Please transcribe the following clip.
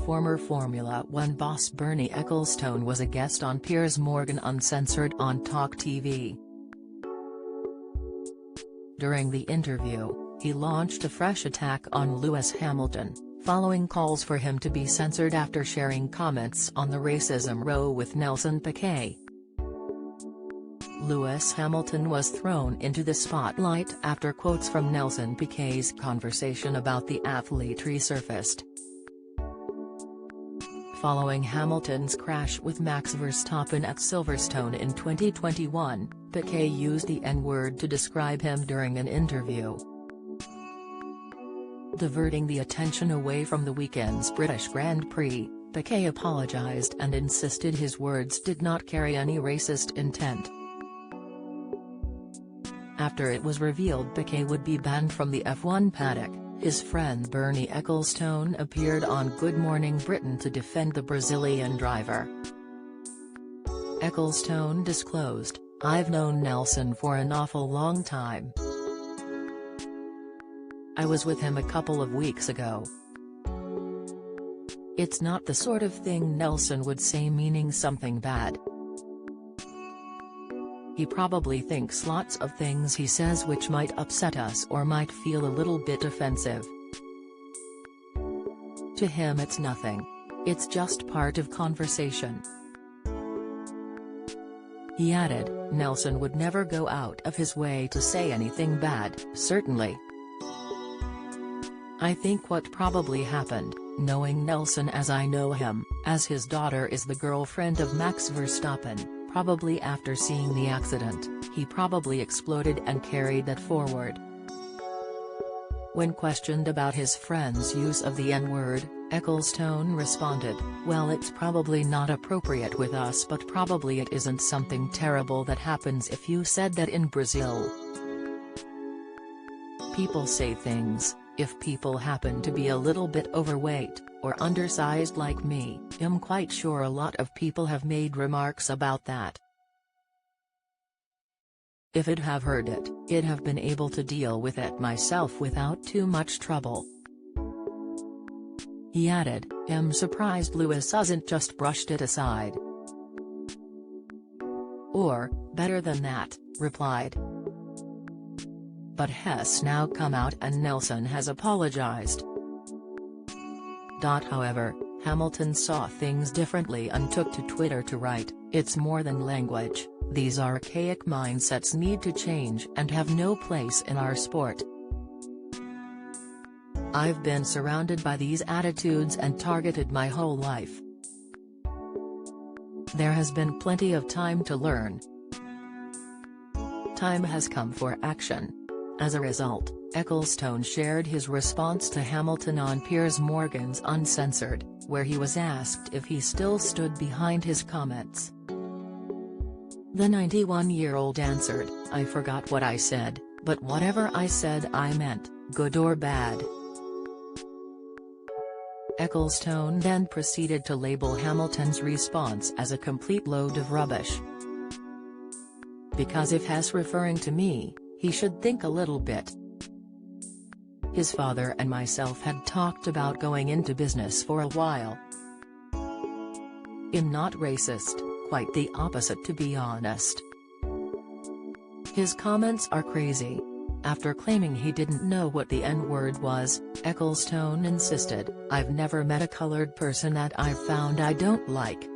former Formula One boss Bernie Ecclestone was a guest on Piers Morgan Uncensored on Talk TV. During the interview, he launched a fresh attack on Lewis Hamilton, following calls for him to be censored after sharing comments on the racism row with Nelson Piquet. Lewis Hamilton was thrown into the spotlight after quotes from Nelson Piquet's conversation about the athlete resurfaced. Following Hamilton's crash with Max Verstappen at Silverstone in 2021, Piquet used the N-word to describe him during an interview. Diverting the attention away from the weekend's British Grand Prix, Piquet apologized and insisted his words did not carry any racist intent. After it was revealed Piquet would be banned from the F1 paddock, his friend Bernie Ecclestone appeared on Good Morning Britain to defend the Brazilian driver. Ecclestone disclosed, "I've known Nelson for an awful long time. I was with him a couple of weeks ago. It's not the sort of thing Nelson would say meaning something bad. He probably thinks lots of things he says which might upset us or might feel a little bit offensive. To him it's nothing. It's just part of conversation." He added, "Nelson would never go out of his way to say anything bad, certainly. I think what probably happened, knowing Nelson as I know him, as his daughter is the girlfriend of Max Verstappen, probably after seeing the accident, he probably exploded and carried that forward." When questioned about his friend's use of the N-word, Ecclestone responded, "Well, it's probably not appropriate with us, but probably it isn't something terrible that happens if you said that in Brazil. People say things. If people happen to be a little bit overweight, or undersized like me, I'm quite sure a lot of people have made remarks about that. If I'd have heard it, I'd have been able to deal with it myself without too much trouble." He added, "I'm surprised Lewis hasn't just brushed it aside. Or, better than that, replied. But has now come out and Nelson has apologized." However, Hamilton saw things differently and took to Twitter to write, "It's more than language, these archaic mindsets need to change and have no place in our sport. I've been surrounded by these attitudes and targeted my whole life. There has been plenty of time to learn. Time has come for action." As a result, Ecclestone shared his response to Hamilton on Piers Morgan's Uncensored, where he was asked if he still stood behind his comments. The 91-year-old answered, "I forgot what I said, but whatever I said I meant, good or bad." Ecclestone then proceeded to label Hamilton's response as a complete load of rubbish. "Because if he's referring to me, he should think a little bit. His father and myself had talked about going into business for a while. I'm not racist, quite the opposite to be honest." His comments are crazy. After claiming he didn't know what the N-word was, Ecclestone insisted, "I've never met a colored person that I've found I don't like.